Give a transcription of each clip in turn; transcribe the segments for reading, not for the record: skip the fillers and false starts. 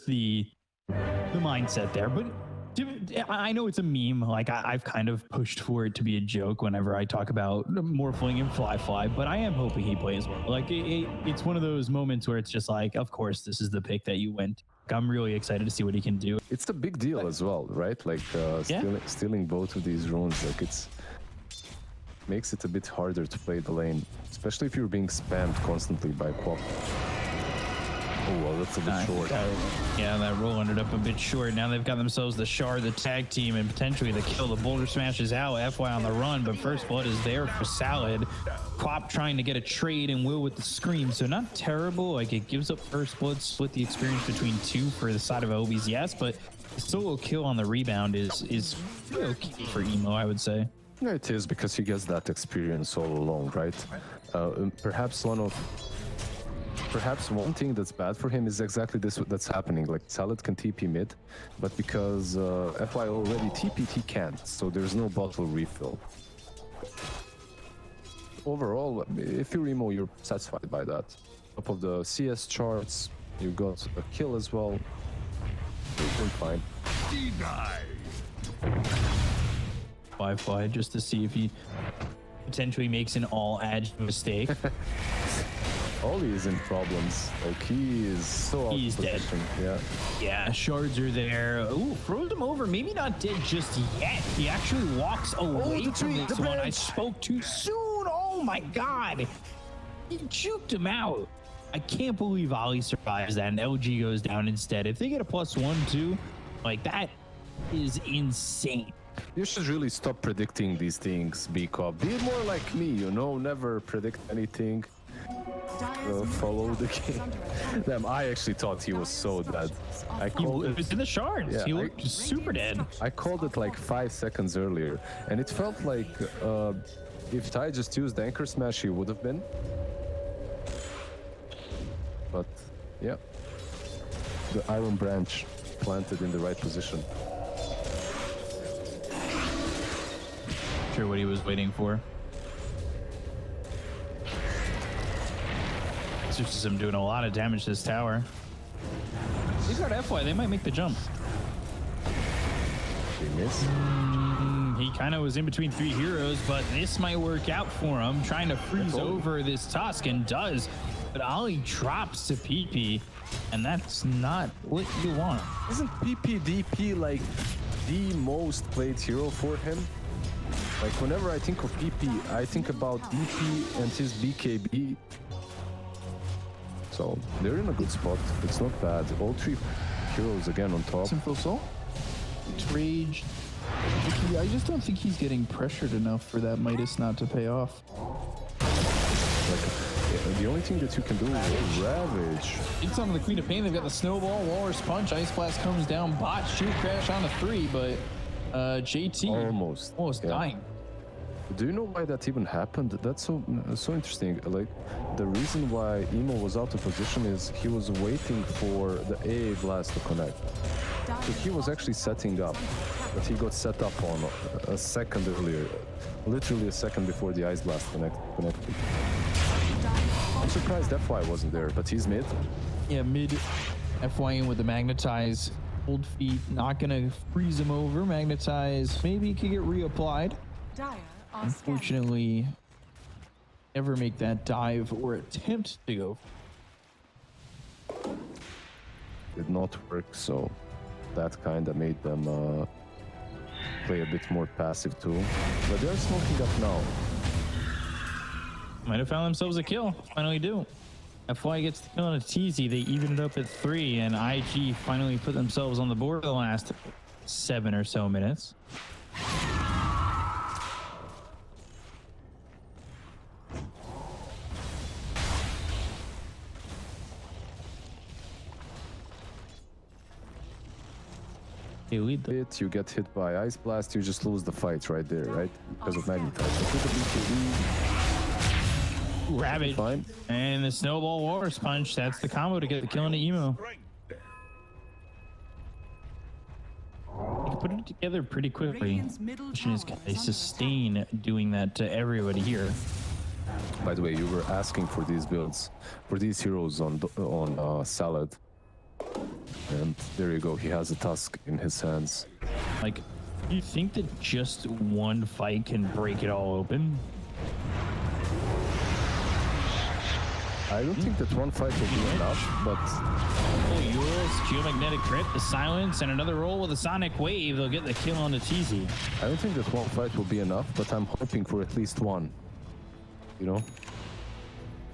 just the mindset there. But I know it's a meme. Like I've kind of pushed for it to be a joke whenever I talk about Morphling and Fly, but I am hoping he plays well. Like it's one of those moments where it's just like, of course, this is the pick that you went. I'm really excited to see what he can do. It's a big deal as well, right? Like stealing both of these runes, like it's makes it a bit harder to play the lane, especially if you're being spammed constantly by Quap. Oh, well, that's a bit short. Yeah, that roll ended up a bit short. Now they've got themselves the Shard, the tag team, and potentially the kill. The Boulder Smash is out, FY on the run, but First Blood is there for Salad. Quap trying to get a trade and Will with the Scream, so not terrible. Like, it gives up First Blood, split the experience between two for the side of LBZS, but the solo kill on the rebound is pretty okay for Emo, I would say. Yeah, it is, because he gets that experience all along, right? Perhaps one thing that's bad for him is exactly this that's happening. Like, Salad can TP mid, but because FY already TP'd, he can't, so there's no bottle refill. Overall, if you're Emo, you're satisfied by that. Top of the CS charts, you got a kill as well. You're doing fine. Fly just to see if he potentially makes an all-edge mistake. Ollie is in problems. Like, he is so out He's of position. dead. Yeah, shards are there. Ooh, throws him over. Maybe not dead just yet. He actually walks away from this one. I spoke too soon. Oh my god. He juked him out. I can't believe Ollie survives that and LG goes down instead. If they get a +1-2, like, that is insane. You should really stop predicting these things, B-Cop. Be more like me, you know? Never predict anything. Follow the game. Damn, I actually thought he was so dead. He was in the shards. Yeah, he looked super dead. I called it like 5 seconds earlier, and it felt like if Ty just used the Anchor Smash, he would have been. But yeah, the Iron Branch planted in the right position. Sure what he was waiting for. Exorcism doing a lot of damage to this tower. He's got FY, they might make the jump. They missed. He kind of was in between three heroes, but this might work out for him. Trying to freeze over this Tusk, and does. But Ollie drops to PP, and that's not what you want. Isn't PPDP like the most played hero for him? Like, whenever I think of PP, I think about DP and his BKB. So they're in a good spot. It's not bad. All three heroes again on top. Simple Soul. Rage. I just don't think he's getting pressured enough for that Midas not to pay off. Like, the only thing that you can do is Ravage. It's on the Queen of Pain. They've got the Snowball, Walrus Punch, Ice Blast comes down, bot, shoot, crash on a 3, but JT almost dying. Do you know why that even happened? That's so interesting. Like, the reason why Emo was out of position is he was waiting for the AA blast to connect. So he was actually setting up, but he got set up on a second earlier, literally a second before the Ice Blast connected. I'm surprised FY wasn't there, but he's mid. Yeah, mid FY in with the Magnetize. Old feet, not gonna freeze him over. Magnetize, maybe he could get reapplied. Unfortunately, never make that dive or attempt to go. Did not work, so that kind of made them play a bit more passive too. But they're smoking up now. Might have found themselves a kill. Finally do. FY gets the kill on a TZ. They even it up at 3, and IG finally put themselves on the board the last 7 or so minutes. You get hit by Ice Blast, you just lose the fight right there, right? Because of Magnetize. So BKB, Ravage fine. And the Snowball Walrus Punch. That's the combo to get the kill into Emo. You can put it together pretty quickly. The question is, can they sustain doing that to everybody here? By the way, you were asking for these builds, for these heroes on Salad. And there you go. He has a tusk in his hands. Like, do you think that just one fight can break it all open? I don't think that one fight will be enough, but Oh, Yules, geomagnetic grip, the silence, and another roll with a sonic wave. They'll get the kill on the TZ. I don't think that one fight will be enough, but I'm hoping for at least one. You know?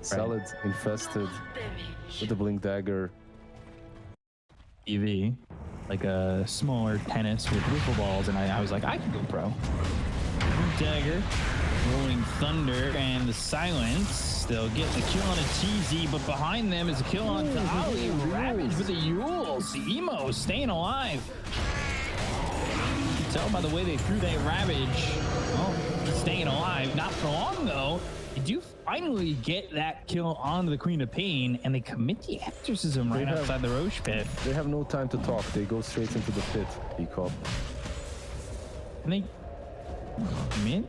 Salad infested with the blink dagger. EV, like a smaller tennis with wiffle balls, and I was like, I can go pro. Dagger, rolling thunder, and the silence. They'll get the kill on a TZ, but behind them is a kill on the Ali. Ravage with the Yules. The emo staying alive. You can tell by the way they threw that Ravage. Oh, he's staying alive. Not for long, though. They do finally get that kill on the Queen of Pain, and they commit the exorcism right outside the Roche pit. They have no time to talk. They go straight into the pit, Peacock. And they commit?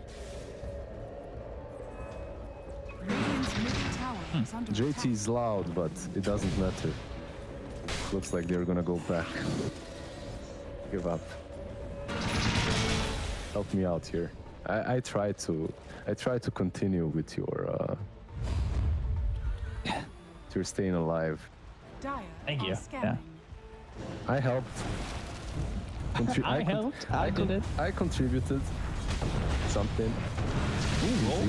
JT is loud, but it doesn't matter. Looks like they're gonna go back. Give up. Help me out here. I try to continue with your staying alive. Thank you. Yeah. I helped. I helped. I did it. I contributed something. Ooh,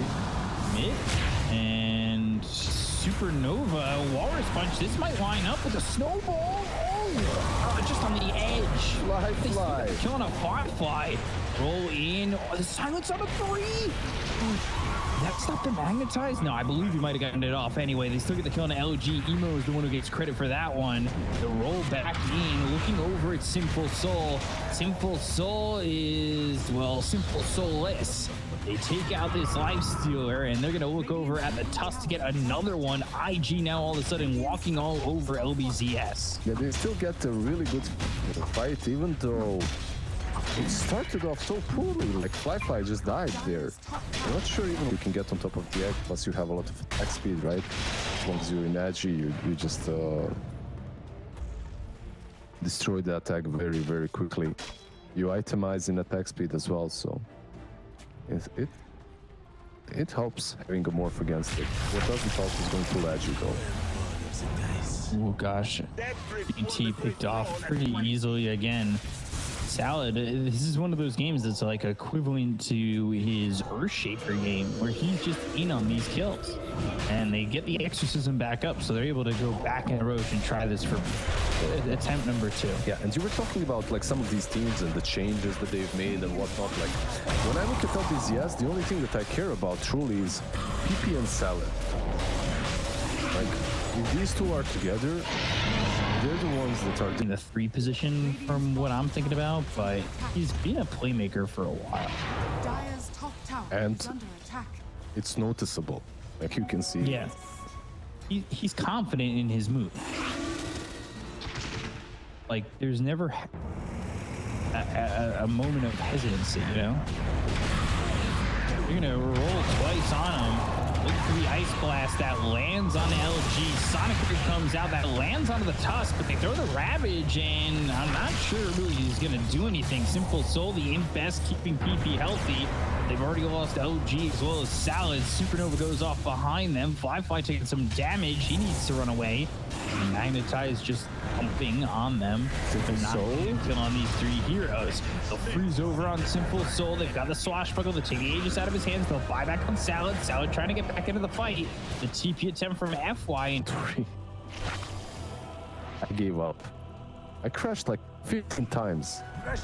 mid and supernova walrus punch. This might line up with a snowball. Oh, just on the edge. Fly. Killing a firefly. Roll in. Oh, the silence on a 3. That stopped the magnetize? No, I believe he might have gotten it off anyway. They still get the kill on the LG. Emo is the one who gets credit for that one. The roll back in, looking over at Simple Soul. Simple Soul is, well, Simple Soulless. They take out this life stealer, and they're going to look over at the tusk to get another one. IG now all of a sudden walking all over LBZS. Yeah, they still get a really good fight, even though it started off so poorly. Like Fly just died there. I'm not sure even you can get on top of the egg, plus you have a lot of attack speed, right? As long as you're in Agi, you just destroy the attack very, very quickly. You itemize in attack speed as well, so it helps having a morph against it. What doesn't help is going to Agi though. Oh gosh, BT picked off pretty easily again. Salad, this is one of those games that's like equivalent to his Earthshaker game where he's just in on these kills and they get the exorcism back up, so they're able to go back in a roach and try this for attempt number 2. Yeah, and you were talking about like some of these teams and the changes that they've made and whatnot. Like when I look at LBZS, the only thing that I care about truly is PP and Salad. Like if these two are together, they're the ones that are in the 3 position from what I'm thinking about, but he's been a playmaker for a while. And it's noticeable, like you can see. Yeah, he's confident in his move. Like there's never a moment of hesitancy, you know? You're gonna roll twice on him. Look for the Ice Blast that lands on the LG. Sonic Rig comes out, that lands onto the Tusk, but they throw the Ravage, and I'm not sure really he's going to do anything. Simple Soul, the imp best, keeping PP healthy. They've already lost LG as well as Salad. Supernova goes off behind them. Fly taking some damage. He needs to run away. And Magnetize just pumping on them. They're not getting kill on these 3 heroes. They'll freeze over on Simple Soul. They've got the Swashbuckle. They'll take the Aegis out of his hands. They'll buy back on Salad. Salad trying to get back into the fight. The TP attempt from FY and 3. I gave up. I crashed like 15 times. Yeah,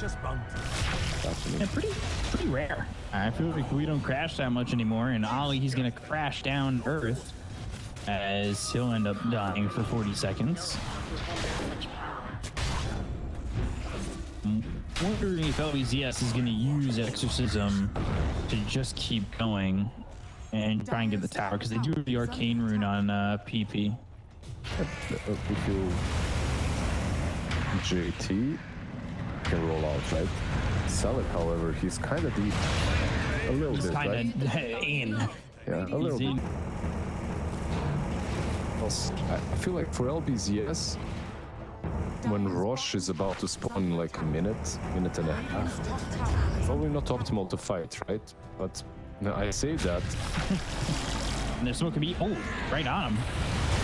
pretty rare. I feel like we don't crash that much anymore. And Ollie, he's gonna crash down Earth as he'll end up dying for 40 seconds. I'm wondering if LBZS is gonna use Exorcism to just keep going and try and get the tower, because they do have the Arcane Rune on PP. If you JT can roll out, right? Salad, however, he's kind of deep. A little bit, right? He's kind of in. Yeah, a little bit. I feel like for LBZS, when Roche is about to spawn in like a minute and a half, probably not optimal to fight, right? But I say that. And there's smoke can be right on him.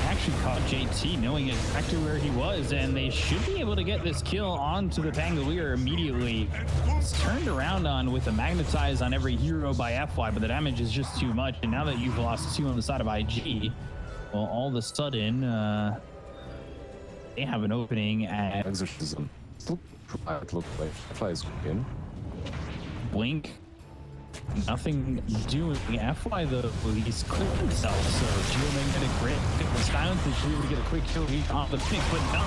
Actually caught JT knowing exactly where he was, and they should be able to get this kill onto the Pangolier immediately. It's turned around on with a magnetize on every hero by FY, but the damage is just too much. And now that you've lost 2 on the side of IG, well, all of a sudden, they have an opening at Exorcism. It looks like FY is in. Blink. Nothing doing. FY though, he's cleared himself, so geomagnetic grit was found to be able to get a quick kill off the pick, but no.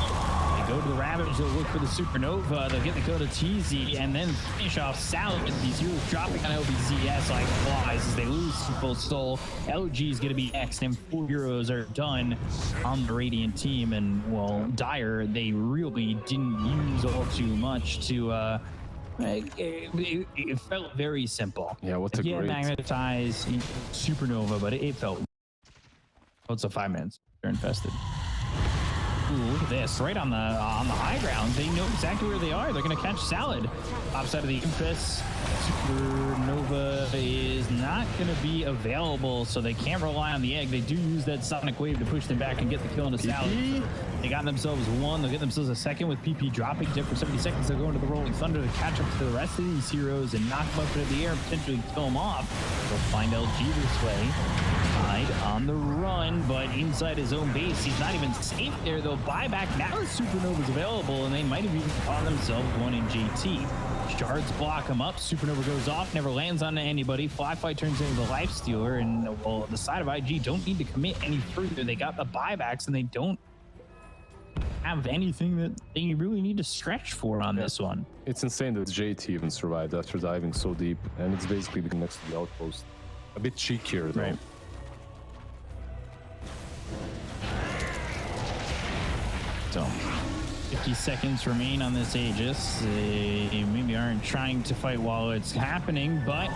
They go to the Ravage, they'll look for the Supernova, they'll get the kill to TZ, and then finish off Salad with these heroes dropping on LBZS like flies as they lose full soul. LG is going to be next, and 4 heroes are done on the Radiant team, and well, Dire, they really didn't use all too much to it felt very simple. Yeah, what's a great magnetize Supernova, but it felt. What's a 5 minutes? They're infested. Ooh, look at this! Right on the high ground, they know exactly where they are. They're gonna catch Salad. Outside of the Invictus, Supernova is not gonna be available, so they can't rely on the egg. They do use that Sonic Wave to push them back and get the kill into Salad. They got themselves 1. They'll get themselves a 2nd with PP dropping. Dead for 70 seconds. They'll go into the Rolling Thunder to catch up to the rest of these heroes and knock them up into the air and potentially kill them off. They'll find LG this way. Tide on the run, but inside his own base, he's not even safe there. They'll buy back. Now the Supernova's available, and they might have even caught themselves one in JT. Shards block him up. Supernova goes off, never lands on anybody. Fly turns into the Lifestealer, and well, the side of IG don't need to commit any further. They got the buybacks, and they don't have anything that they really need to stretch for on this one. It's insane that JT even survived after diving so deep, and it's basically next to the outpost. A bit cheekier, though. Right. So 50 seconds remain on this Aegis. They maybe aren't trying to fight while it's happening, but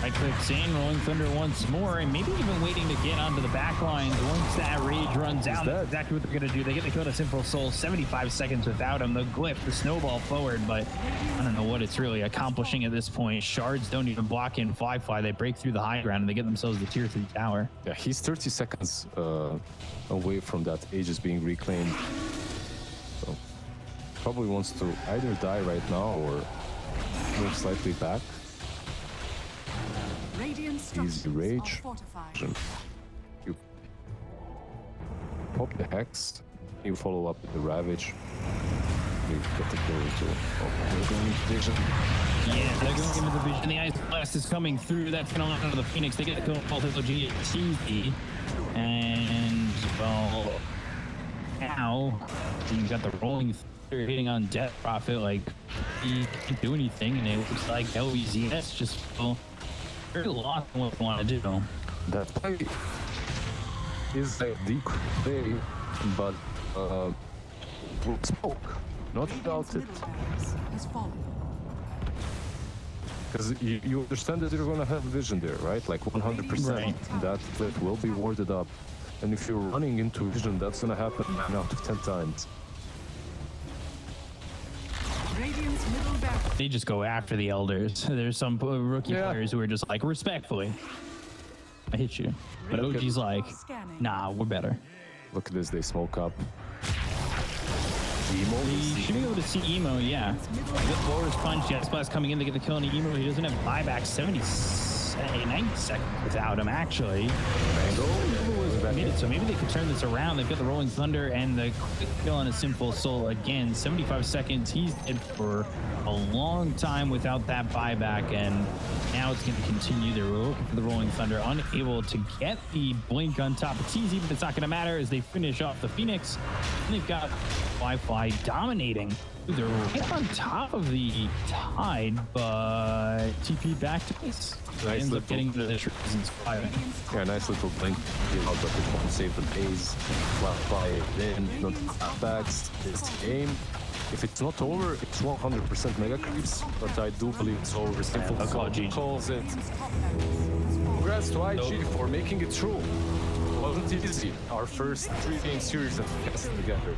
right clicks in, Rolling Thunder once more, and maybe even waiting to get onto the back lines once that rage runs out. That's exactly what they're going to do. They get the kill to Simple Soul, 75 seconds without him. The glyph, the snowball forward, but I don't know what it's really accomplishing at this point. Shards don't even block in Fly. They break through the high ground, and they get themselves the tier 3 tower. Yeah, he's 30 seconds away from that Aegis being reclaimed. So probably wants to either die right now or move slightly back. Easy rage. You pop the Hex. You follow up with the Ravage. You get the kill too. Oh, they're going into Vision. Yeah, they're going into the Vision. The Ice Blast is coming through. That's going to land onto the Phoenix. They get the kill off the GTZ. And, well, now you've got the Rolling Thunder hitting on Death Prophet. Like, he can't do anything, and it looks like LBZS just very lost in what they want to do. That play is a deep play, but smoke, not without it. Because you understand that you're going to have vision there, right? Like 100%. Right. That clip will be warded up. And if you're running into vision, that's going to happen 9 out of 10 times. They just go after the Elders. There's some rookie players who are just like, respectfully, I hit you. But OG's like, nah, we're better. Look at this, they smoke up. Emo? He should be able to see Emo, yeah. Good Boris punch, yeah, Splash coming in to get the kill on Emo. He doesn't have buyback. 90 seconds without him, actually. So maybe they could turn this around. They've got the Rolling Thunder and the quick kill on a Simple Soul again. 75 seconds. He's dead for a long time without that buyback, and now it's going to continue. They're looking for the Rolling Thunder, unable to get the blink on top of TZ, but it's not going to matter as they finish off the Phoenix. And they've got Wi-Fi dominating. They're right on top of the Tide, but TP back to base. So ends up getting to the trees and surviving. Yeah, nice little blink. But they won't save the base. Wi-Fi then, not backs. This game. If it's not over, it's 100% mega creeps, but I do believe it's over. Simple calls it. Congrats to IG for making it true. Well, wasn't easy. Our first 3-game series of testing together.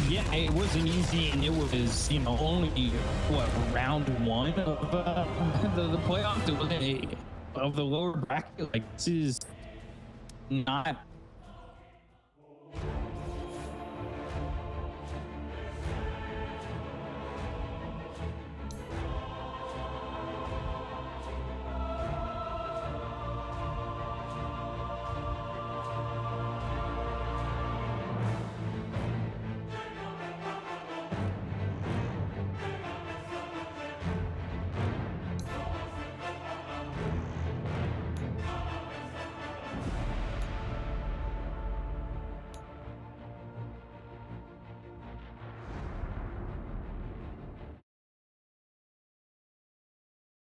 Yeah, it wasn't easy, and it was, you know, only what, round one of the playoffs. It wasn't of the lower bracket. Like, this is not